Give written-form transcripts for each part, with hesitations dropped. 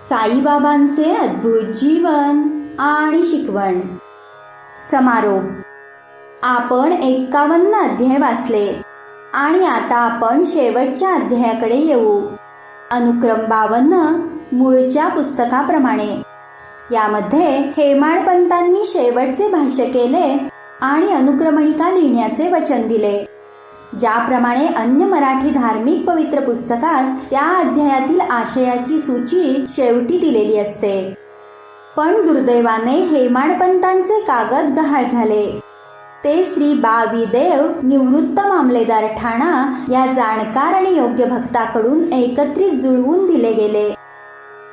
साईबाबांचे अद्भुत जीवन आणि शिकवण. समारोप. आपण 51 अध्याय वाचले आणि आता आपण शेवटच्या अध्यायाकडे येऊ. अनुक्रम 52 मूळच्या पुस्तकाप्रमाणे. यामध्ये हेमाडपंतांनी शेवटचे भाष्य केले आणि अनुक्रमणिका लिहिण्याचे वचन दिले. ज्याप्रमाणे अन्य मराठी धार्मिक पवित्र पुस्तकात त्या अध्यायातील आशयाची सूची शेवटी दिलेली असते, पण दुर्दैवाने हेमाडपंतांचे कागद गहाळ झाले. ते श्री बावीदेव निवृत्त मामलेदार ठाणा या जाणकार आणि योग्य भक्ताकडून एकत्रित जुळवून दिले गेले.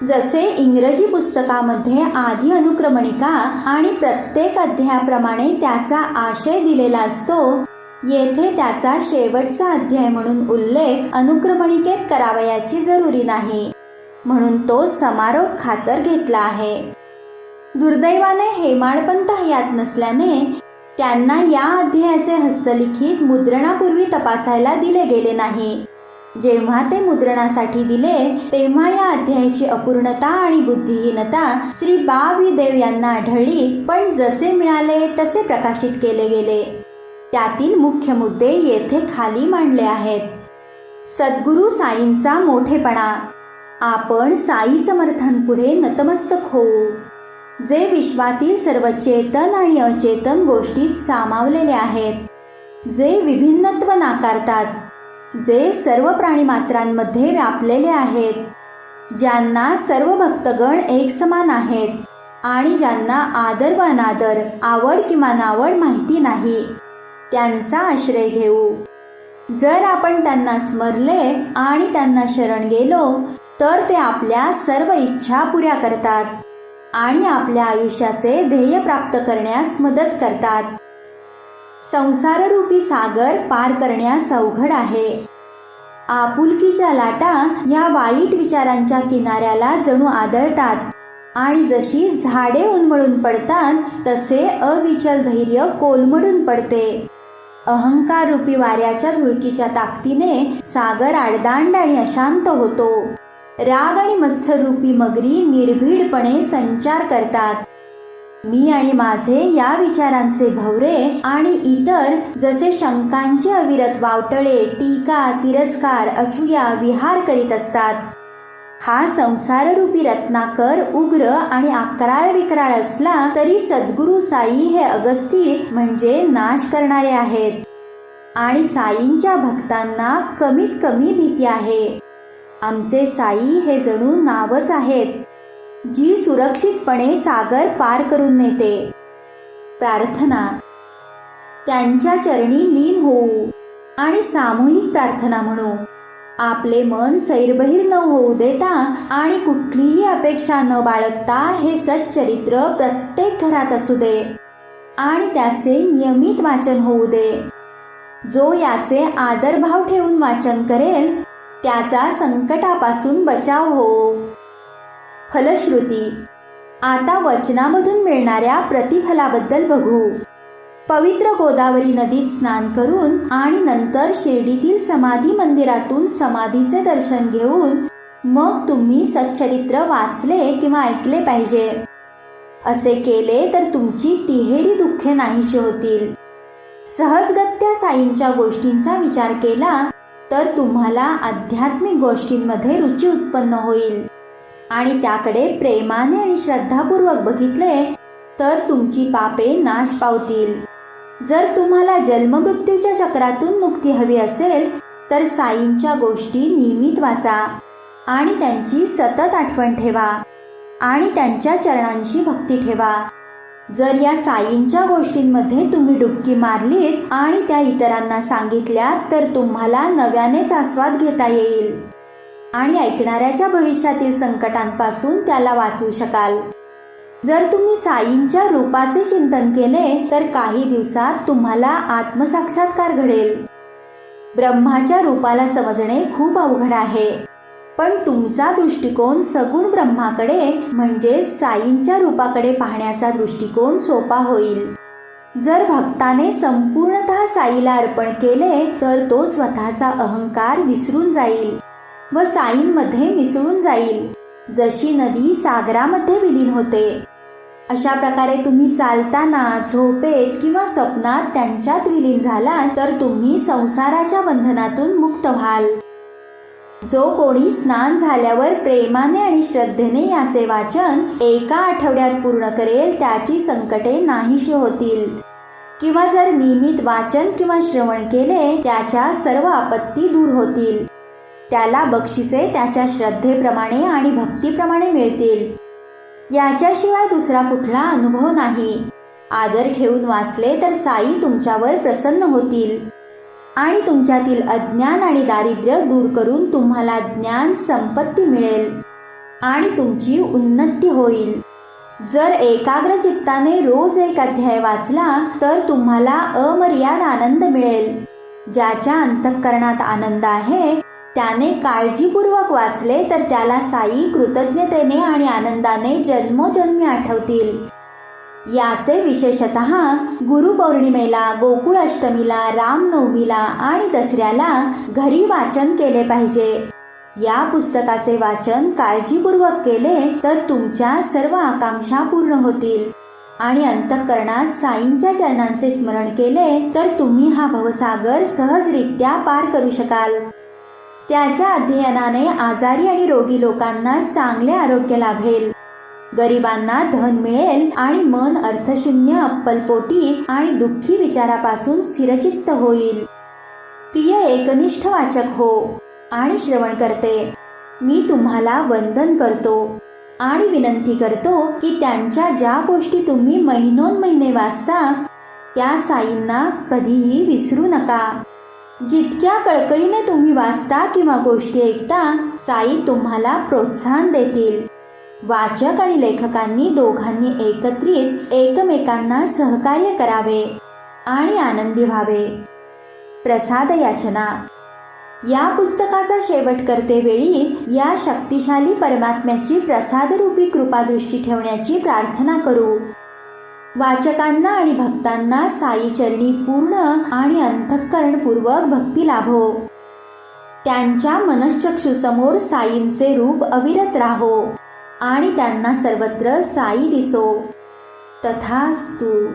जसे इंग्रजी पुस्तकामध्ये आधी अनुक्रमणिका आणि प्रत्येक अध्यायाप्रमाणे त्याचा आशय दिलेला असतो, येथे त्याचा शेवटचा अध्याय म्हणून उल्लेख अनुक्रमणिकेत करावयाची जरुरी नाही, म्हणून तो समारोप खातर घेतला आहे. दुर्दैवाने हेमाडपंत हयात नसल्याने त्यांना या अध्यायाचे हस्तलिखित मुद्रणापूर्वी तपासायला दिले गेले नाही. जेव्हा ते मुद्रणासाठी दिले तेव्हा या अध्यायाची अपूर्णता आणि बुद्धिहीनता श्री बावीदेव यांना आढळली, पण जसे मिळाले तसे प्रकाशित केले गेले. त्यातील मुख्य मुद्दे येथे खाली मांडले आहेत. सद्गुरु साईंचा मोठेपणा. आपण साई समर्थांपुढे नतमस्तक होऊ, जे विश्वातील सर्व चेतन आणि अचेतन गोष्टीत सामावलेले आहेत, जे विभिन्नत्व नाकारतात, जे सर्व प्राणीमात्रांमध्ये व्यापलेले आहेत, ज्यांना सर्व भक्तगण एक समान आहेत आणि ज्यांना आदर व अनादर, आवड किंवा नावड माहिती नाही, त्यांचा आश्रय घेऊ. जर आपण त्यांना स्मरले आणि त्यांना शरण गेलो तर ते आपल्या सर्व इच्छा पुऱ्या करतात आणि आपल्या आयुष्याचे ध्येय प्राप्त करण्यास मदत करतात. संसाररूपी सागर पार करण्यास अवघड आहे. आपुलकीच्या लाटा या वाईट विचारांच्या किनाऱ्याला जणू आदळतात आणि जशी झाडे उन्मळून पडतात तसे अविचल धैर्य कोलमडून पडते. अहंकार रूपी वाऱ्याच्या झुळकीच्या ताकदीने सागर आडदांड आणि अशांत होतो. राग आणि मत्सर रूपी मगरी निर्भीडपणे संचार करतात. मी आणि माझे या विचारांचे भवरे आणि इतर जसे शंकांचे अविरत वावटळे, टीका, तिरस्कार, असूया विहार करीत असतात. हा संसाररूपी रत्नाकर उग्र आणि अकराळ विकराळ असला तरी सद्गुरु साई हे अगस्तीर म्हणजे नाश करणारे आहेत आणि साईंच्या भक्तांना कमीत कमी भीती आहे. आमचे साई हे जणू नावच आहेत, जी सुरक्षितपणे सागर पार करून नेते. प्रार्थना. त्यांच्या चरणी लीन होऊ आणि सामूहिक प्रार्थना म्हणू. आपले मन सैरबहिर न होऊ देता आणि कुठलीही अपेक्षा न बाळगता हे सच्चरित्र प्रत्येक घरात असू दे आणि त्याचे नियमित वाचन होऊ दे. जो याचे आदरभाव ठेवून वाचन करेल त्याचा संकटापासून बचाव हो. फलश्रुती. आता वचनामधून मिळणाऱ्या प्रतिफलाबद्दल बघू. पवित्र गोदावरी नदीत स्नान करून आणि नंतर शिर्डीतील समाधी मंदिरातून समाधीचे दर्शन घेऊन मग तुम्ही सच्चरित्र वाचले किंवा ऐकले पाहिजे. असे केले तर तुमची तिहेरी दुःखे नाहीशी होतील. सहजगत्या साईंच्या गोष्टींचा विचार केला तर तुम्हाला आध्यात्मिक गोष्टींमध्ये रुची उत्पन्न होईल आणि त्याकडे प्रेमाने आणि श्रद्धापूर्वक बघितले तर तुमची पापे नाश पावतील. जर तुम्हाला जन्ममृत्यूच्या चक्रातून मुक्ती हवी असेल तर साईंच्या गोष्टी नियमित वाचा आणि त्यांची सतत आठवण ठेवा आणि त्यांच्या चरणांशी भक्ती ठेवा. जर या साईंच्या गोष्टींमध्ये तुम्ही डुबकी मारलीत आणि त्या इतरांना सांगितल्यात तर तुम्हाला नव्यानेच आस्वाद घेता येईल आणि ऐकणाऱ्याच्या भविष्यातील संकटांपासून त्याला वाचवू शकाल. जर तुम्ही साईंच्या रूपाचे चिंतन केले तर काही दिवसात तुम्हाला आत्मसाक्षात्कार घडेल. ब्रह्माच्या रूपाला समजणे खूप अवघड आहे, पण तुमचा दृष्टिकोन सगुण ब्रह्माकडे म्हणजे साईंच्या रूपाकडे पाहण्याचा दृष्टिकोन सोपा होईल. जर भक्ताने संपूर्णतः साईला अर्पण केले तर तो स्वतःचा अहंकार विसरून जाईल व साईंमध्ये मिसळून जाईल जशी नदी सागरामध्ये विलीन होते. अशा प्रकारे तुम्ही चालताना, झोपेत किंवा स्वप्नात त्यांच्यात विलीन झालात तर तुम्ही संसाराच्या बंधनातून मुक्त व्हाल. जो कोणी स्नान झाल्यावर प्रेमाने आणि श्रद्धेने याचे वाचन एका आठवड्यात पूर्ण करेल त्याची संकटे नाहीशी होतील. किंवा जर नियमित वाचन किंवा श्रवण केले त्याच्या सर्व आपत्ती दूर होतील. त्याला बक्षिसे त्याच्या श्रद्धेप्रमाणे आणि भक्तीप्रमाणे मिळतील. याच्याशिवाय दुसरा कुठला अनुभव नाही. आदर ठेवून वाचले तर साई तुमच्यावर प्रसन्न होतील आणि तुमच्यातील अज्ञान आणि दारिद्र्य दूर करून तुम्हाला ज्ञान संपत्ती मिळेल आणि तुमची उन्नती होईल. जर एकाग्र चित्ताने रोज एक अध्याय वाचला तर तुम्हाला अमर्याद आनंद मिळेल. ज्याच्या अंतःकरणात आनंद आहे त्याने काळजीपूर्वक वाचले तर त्याला साई कृतज्ञतेने आणि आनंदाने जन्मोजन्मी आठवतील. याचे विशेषतः गुरुपौर्णिमेला, गोकुळ अष्टमीला, रामनवमीला आणि दसऱ्याला घरी वाचन केले पाहिजे. या पुस्तकाचे वाचन काळजीपूर्वक केले तर तुमच्या सर्व आकांक्षा पूर्ण होतील आणि अंतःकरणात साईंच्या चरणांचे स्मरण केले तर तुम्ही हा भवसागर सहजरित्या पार करू शकाल. त्याच्या अध्ययनाने आजारी आणि रोगी लोकांना चांगले आरोग्य लाभेल. गरिबांना धन मिळेल आणि मन अर्थशून्य, अप्पलपोटी आणि दुःखी विचारापासून स्थिरचित्त होईल. प्रिय एकनिष्ठ वाचक हो आणि श्रवण करते, मी तुम्हाला वंदन करतो आणि विनंती करतो की त्यांच्या ज्या गोष्टी तुम्ही महिनोन्महिने वाचता त्या साईंना कधीही विसरू नका. जितक्या कळकळीने तुम्ही वाचता किंवा गोष्टी ऐकता साई तुम्हाला प्रोत्साहन देतील. वाचक आणि लेखकांनी दोघांनी एकत्रित एकमेकांना सहकार्य करावे आणि आनंदी व्हावे. प्रसाद याचना. या पुस्तकाचा शेवट करते वेळी या शक्तिशाली परमात्म्याची प्रसादरूपी कृपादृष्टी ठेवण्याची प्रार्थना करू. वाचकांना आणि भक्तांना साई चरणी पूर्ण आणि अंतःकरणपूर्वक भक्ती लाभो. त्यांच्या मनश्चक्षुसमोर साईंचे रूप अविरत राहो आणि त्यांना सर्वत्र साई दिसो. तथास्तु.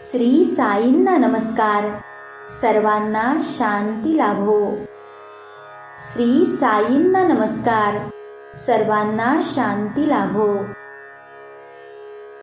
श्री साईंना नमस्कार. सर्वांना शांती लाभो. श्री साईंना नमस्कार. सर्वांना शांती लाभो.